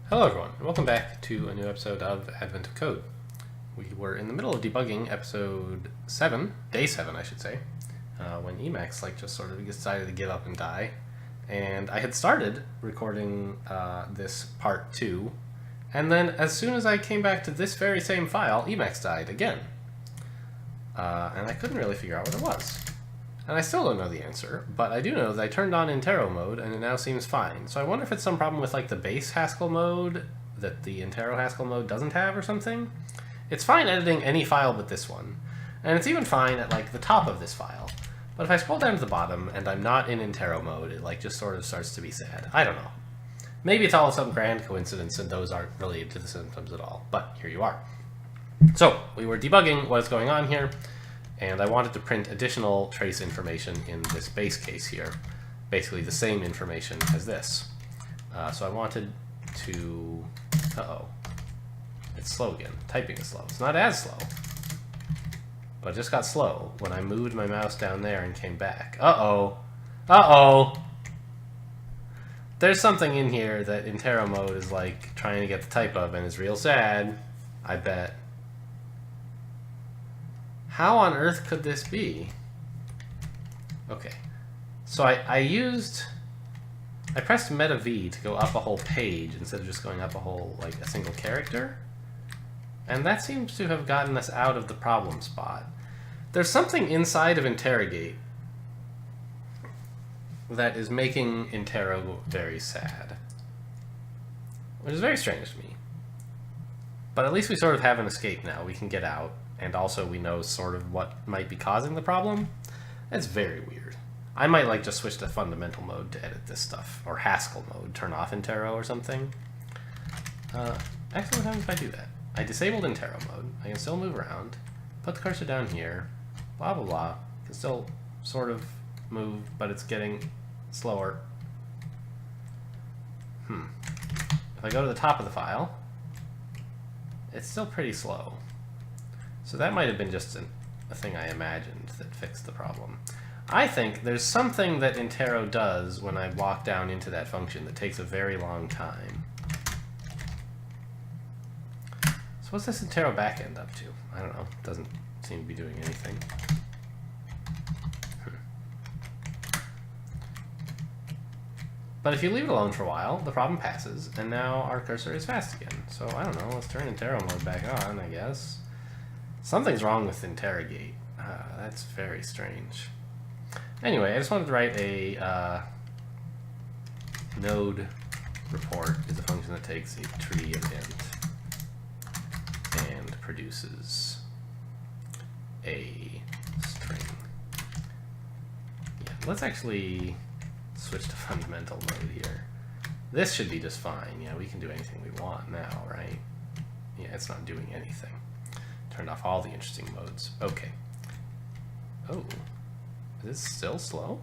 Hello everyone, and welcome back to a new episode of Advent of Code. We were in the middle of debugging episode 7, day 7 I should say, when Emacs just sort of decided to give up and die. And I had started recording this part 2, and then as soon as I came back to this very same file, Emacs died again. And I couldn't really figure out what it was. And I still don't know the answer, but I do know that I turned on Intero mode and it now seems fine. So I wonder if it's some problem with the base Haskell mode that the Intero Haskell mode doesn't have or something. It's fine editing any file but this one. And it's even fine at the top of this file. But if I scroll down to the bottom and I'm not in Intero mode, it just sort of starts to be sad. I don't know. Maybe it's all some grand coincidence and those aren't related to the symptoms at all, but here you are. So we were debugging what's going on here. And I wanted to print additional trace information in this base case here. Basically the same information as this. So I wanted to... Uh-oh. It's slow again. Typing is slow. It's not as slow. But it just got slow when I moved my mouse down there and came back. Uh-oh. Uh-oh! There's something in here that Intero mode is trying to get the type of and is real sad. I bet. How on earth could this be? Okay, so I pressed Meta V to go up a whole page instead of just going up a whole, a single character. And that seems to have gotten us out of the problem spot. There's something inside of interrogate that is making Intero very sad. Which is very strange to me. But at least we sort of have an escape now. We can get out. And also we know sort of what might be causing the problem. It's very weird. I might just switch to fundamental mode to edit this stuff. Or Haskell mode, turn off Intero or something. Actually, what happens if I do that? I disabled Intero mode. I can still move around. Put the cursor down here. Blah, blah, blah. Can still sort of move, but it's getting slower. If I go to the top of the file, it's still pretty slow. So that might have been just a thing I imagined that fixed the problem. I think there's something that Intero does when I walk down into that function that takes a very long time. So what's this Intero backend up to? I don't know. It doesn't seem to be doing anything. But if you leave it alone for a while, the problem passes, and now our cursor is fast again. So I don't know. Let's turn Intero mode back on, I guess. Something's wrong with interrogate. That's very strange. Anyway, I just wanted to write a node report is a function that takes a tree of int and produces a string. Yeah, let's actually switch to fundamental mode here. This should be just fine. Yeah, we can do anything we want now, right? Yeah, it's not doing anything. Turned off all the interesting modes. Okay. Oh. Is this still slow?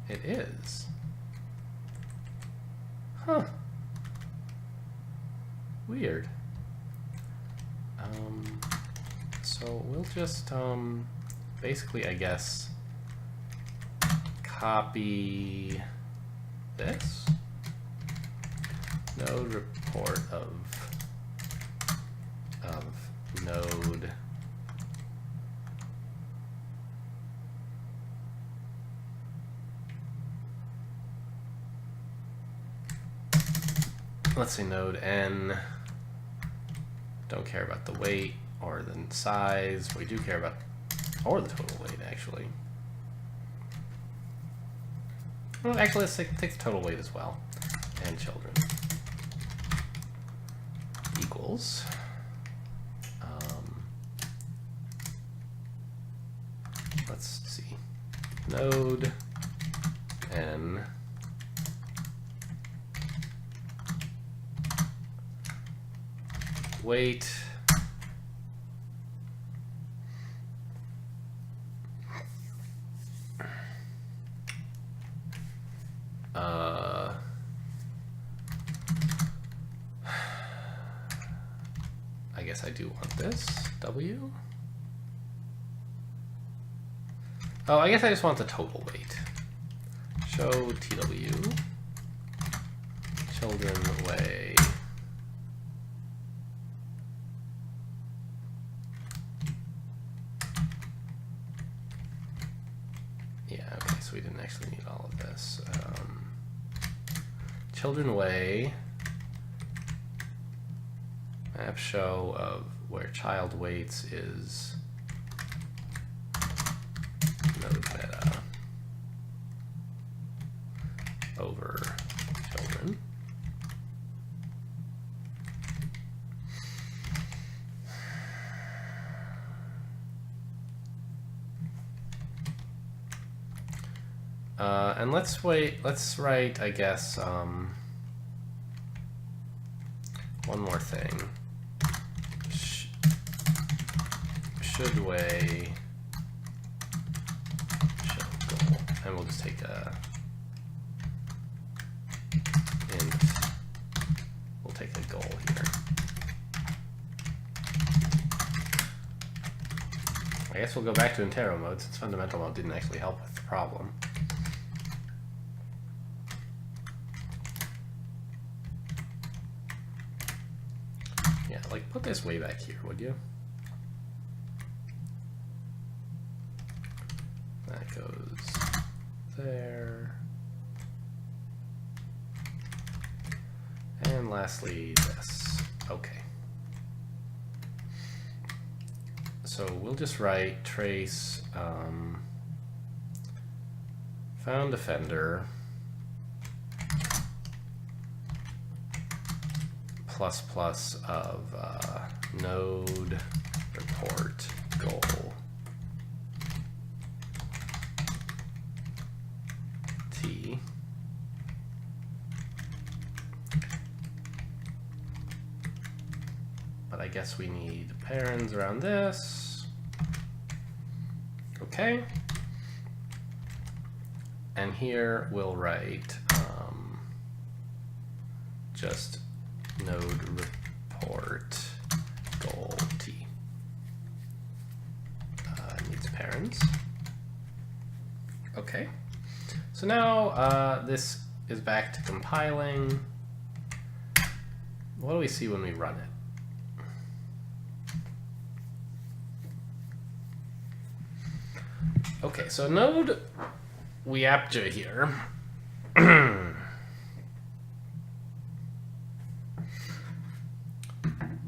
It is. Huh. Weird. So we'll just, basically, I guess, copy this. Node report of node let's say node n. Don't care about the weight or the size. We do care about or the total weight actually. Well, actually let's take the total weight as well. And children equals let's see, node n weight I guess I do want this W. Oh, I guess I just want the total weight. Show TW children way okay, so we didn't actually need all of this. Children way map show of where child weights is node meta over children. And let's write, I guess, one more thing. Should weigh should goal. And we'll just take a int. We'll take a goal here. I guess we'll go back to Intero mode since fundamental mode didn't actually help with the problem. Yeah, like put this way back here, would you? That goes there. And lastly, this. Okay. So we'll just write trace found offender plus plus of node report goal t but I guess we need parents around this. Okay, and here we'll write just node report goal t needs parents. Okay, so now this is back to compiling. What do we see when we run it? Okay, so node weapja here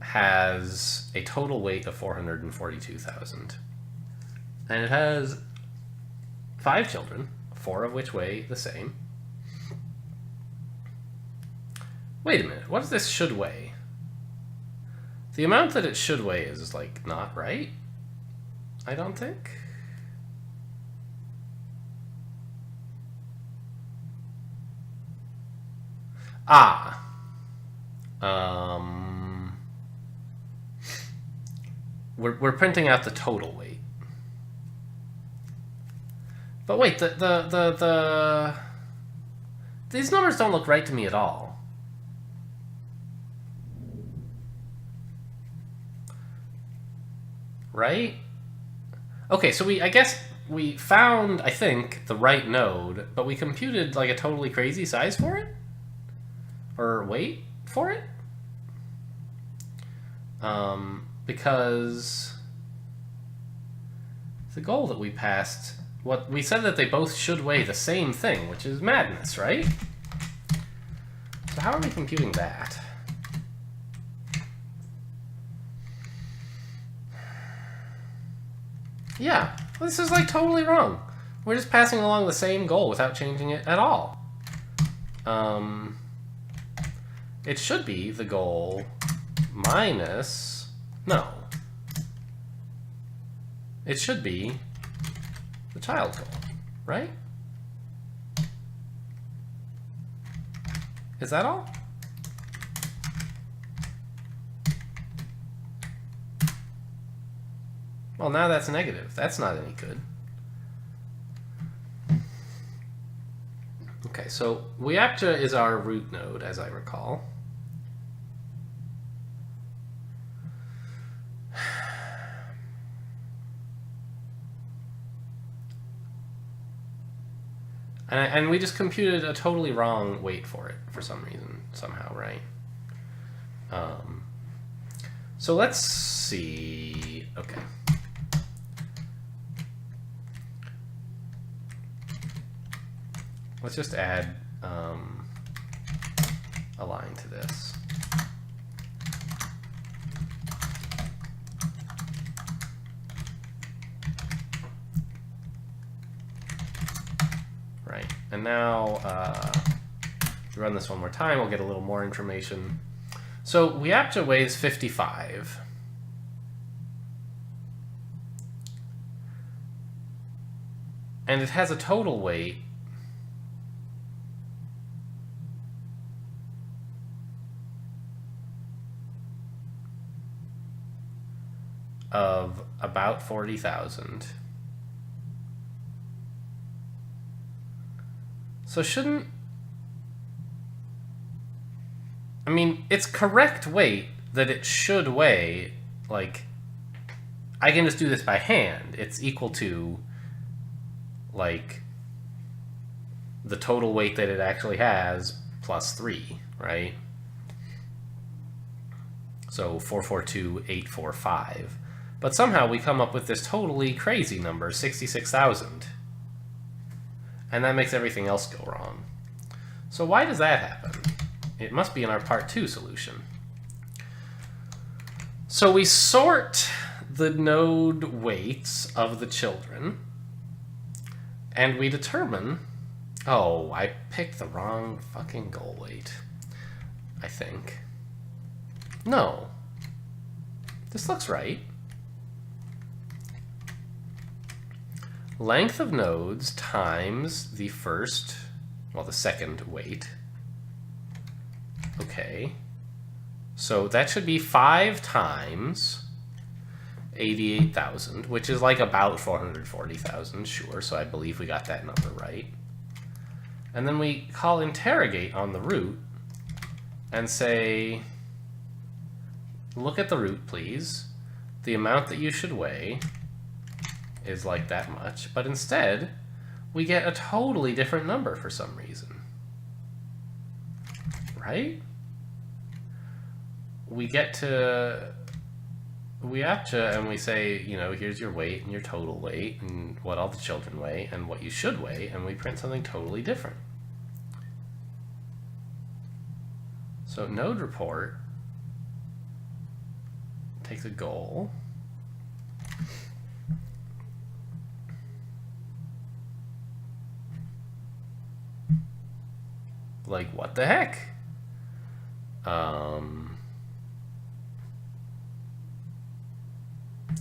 has a total weight of 442,000. And it has 5 children, 4 of which weigh the same. Wait a minute, what does this should weigh? The amount that it should weigh is like not right, I don't think. We're printing out the total weight. But wait, these numbers don't look right to me at all. Right? Okay, so I guess we found, I think, the right node, but we computed like a totally crazy size for it? Or weight for it? Because the goal that we passed, we said that they both should weigh the same thing, which is madness, right? So how are we computing that? Yeah, this is like totally wrong. We're just passing along the same goal without changing it at all. It should be the goal minus, no. It should be the child goal, right? Is that all? Well, now that's negative. That's not any good. Okay, so weapja is our root node, as I recall. And we just computed a totally wrong weight for it for some reason, somehow, right? So let's see. Okay. Let's just add a line to this. Right, and now we run this one more time, we'll get a little more information. So Weapcha weighs 55. And it has a total weight of about 40,000. So shouldn't... I mean, it's correct weight that it should weigh, like... I can just do this by hand. It's equal to, like, the total weight that it actually has plus 3, right? So 442,845. But somehow we come up with this totally crazy number, 66,000. And that makes everything else go wrong. So why does that happen? It must be in our part 2 solution. So we sort the node weights of the children, and we determine... Oh, I picked the wrong fucking goal weight, I think. No. This looks right. Length of nodes times the first, well, the second weight. Okay. So that should be 5 times 88,000, which is like about 440,000, sure. So I believe we got that number right. And then we call interrogate on the root and say, look at the root, please. The amount that you should weigh is like that much, but instead we get a totally different number for some reason, right? We get to Weapcha and we say, you know, here's your weight and your total weight and what all the children weigh and what you should weigh, and we print something totally different. So node report takes a goal, like, what the heck?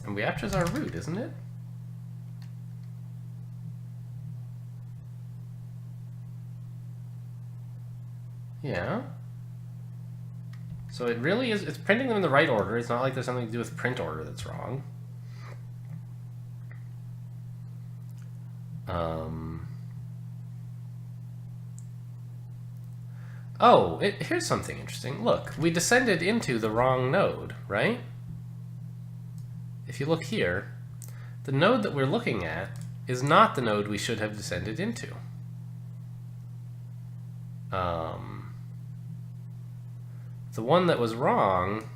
And Weapcha's our root, isn't it? Yeah. So it really is, it's printing them in the right order. It's not like there's something to do with print order that's wrong. Oh, here's something interesting. Look, we descended into the wrong node, right? If you look here, the node that we're looking at is not the node we should have descended into. The one that was wrong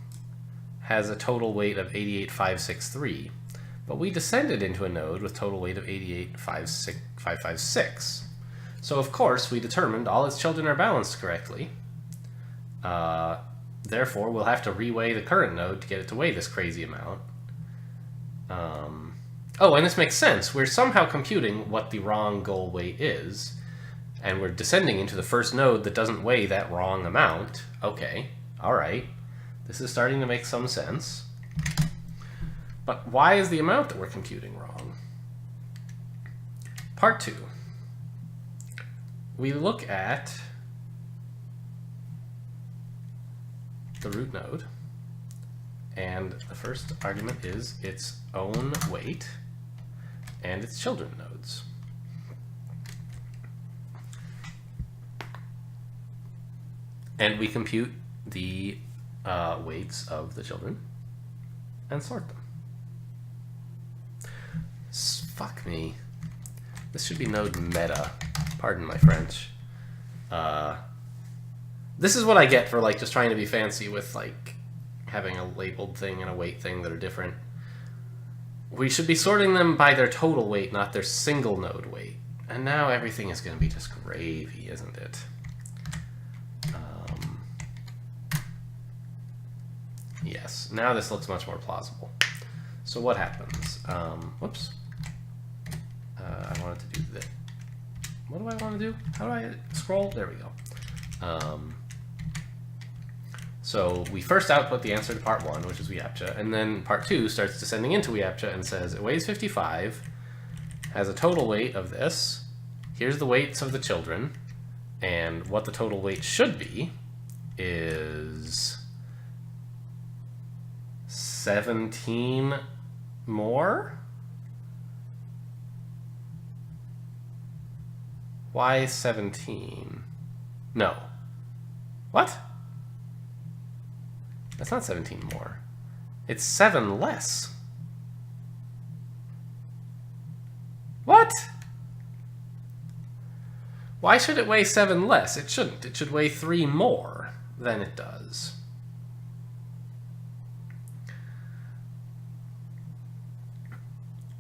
has a total weight of 88,563, but we descended into a node with total weight of 88,556. So of course we determined all its children are balanced correctly. Therefore we'll have to reweigh the current node to get it to weigh this crazy amount. Oh, and this makes sense. We're somehow computing what the wrong goal weight is, and we're descending into the first node that doesn't weigh that wrong amount. Okay, all right. This is starting to make some sense. But why is the amount that we're computing wrong? Part 2. We look at the root node, and the first argument is its own weight and its children nodes. And we compute the weights of the children and sort them. Fuck me. This should be node meta. Pardon my French. This is what I get for like just trying to be fancy with like having a labeled thing and a weight thing that are different. We should be sorting them by their total weight, not their single node weight. And now everything is going to be just gravy, isn't it? Yes, now this looks much more plausible. So what happens? Whoops. I wanted to do that. What do I want to do? How do I scroll? There we go. So we first output the answer to part 1, which is Weapcha, and then part 2 starts descending into Weapcha and says it weighs 55, has a total weight of this, here's the weights of the children, and what the total weight should be is 17 more? Why 17? No. What? That's not 17 more. It's 7 less. What? Why should it weigh 7 less? It shouldn't. It should weigh 3 more than it does.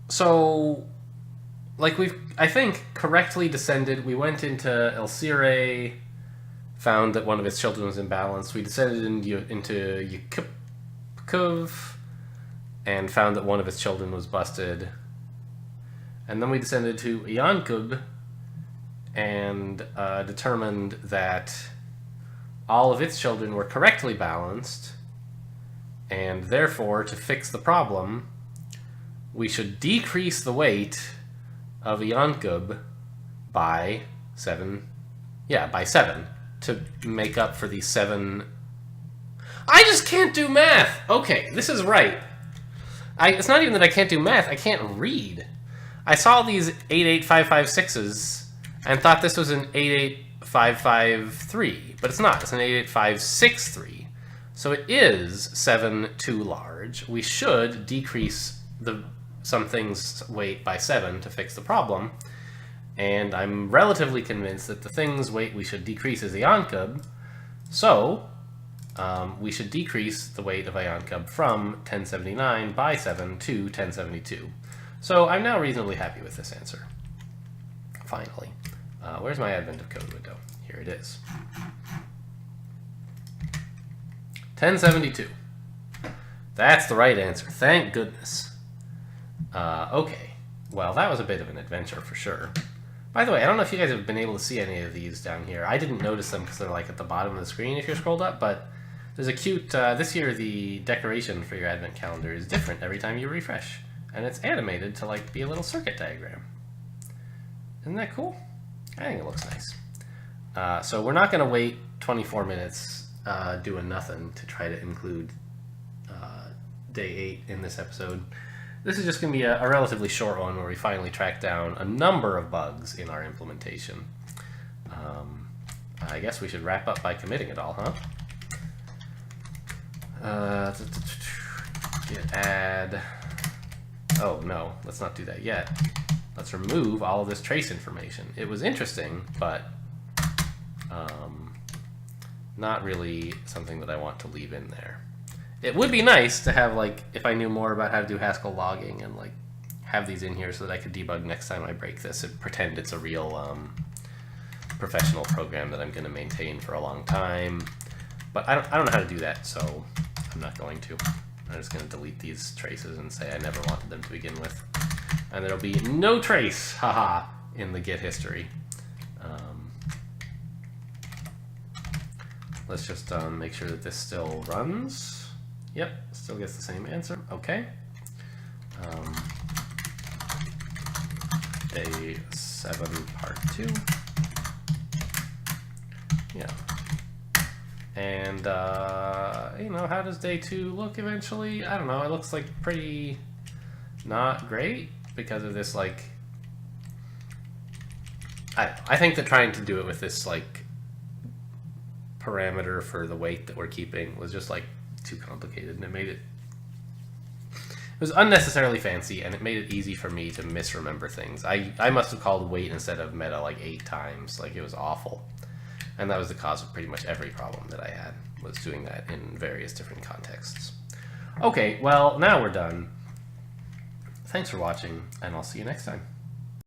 So, like we've, I think, correctly descended. We went into Elsire, found that one of its children was imbalanced. We descended into Yukov and found that one of its children was busted. And then we descended to Yankub and determined that all of its children were correctly balanced, and therefore, to fix the problem, we should decrease the weight of Yankub by 7. Yeah, by 7. To make up for the 7... I just can't do math! Okay, this is right. It's not even that I can't do math, I can't read. I saw these 88556s and thought this was an 88553, but it's not. It's an 88563. So it is 7 too large. We should decrease something's weight by 7 to fix the problem. And I'm relatively convinced that the thing's weight we should decrease is Yankub. So we should decrease the weight of Yankub from 1079 by 7 to 1072. So I'm now reasonably happy with this answer. Finally. Where's my advent of code window? Here it is. 1072. That's the right answer. Thank goodness. Okay. Well, that was a bit of an adventure for sure. By the way, I don't know if you guys have been able to see any of these down here. I didn't notice them because they're like at the bottom of the screen if you're scrolled up, but there's a cute, this year the decoration for your advent calendar is different every time you refresh. And it's animated to like be a little circuit diagram. Isn't that cool? I think it looks nice. So we're not going to wait 24 minutes doing nothing to try to include day 8 in this episode. This is just going to be a relatively short one where we finally track down a number of bugs in our implementation. I guess we should wrap up by committing it all, huh? Git add. Oh no, let's not do that yet. Let's remove all of this trace information. It was interesting, but not really something that I want to leave in there. It would be nice to have, like, if I knew more about how to do Haskell logging and, like, have these in here so that I could debug next time I break this and pretend it's a real professional program that I'm going to maintain for a long time. But I don't know how to do that, so I'm not going to. I'm just going to delete these traces and say I never wanted them to begin with. And there'll be no trace, haha, in the Git history. Let's just make sure that this still runs. Yep, still gets the same answer. Okay. Day 7, part 2. Yeah. And, you know, how does day 2 look eventually? I don't know. It looks like pretty not great because of this, like... I think that trying to do it with this, like, parameter for the weight that we're keeping was just, like, too complicated, and it was unnecessarily fancy, and it made it easy for me to misremember things. I must have called wait instead of meta like 8 times. Like, it was awful. And that was the cause of pretty much every problem that I had, was doing that in various different contexts. Okay, well, now we're done. Thanks for watching, and I'll see you next time.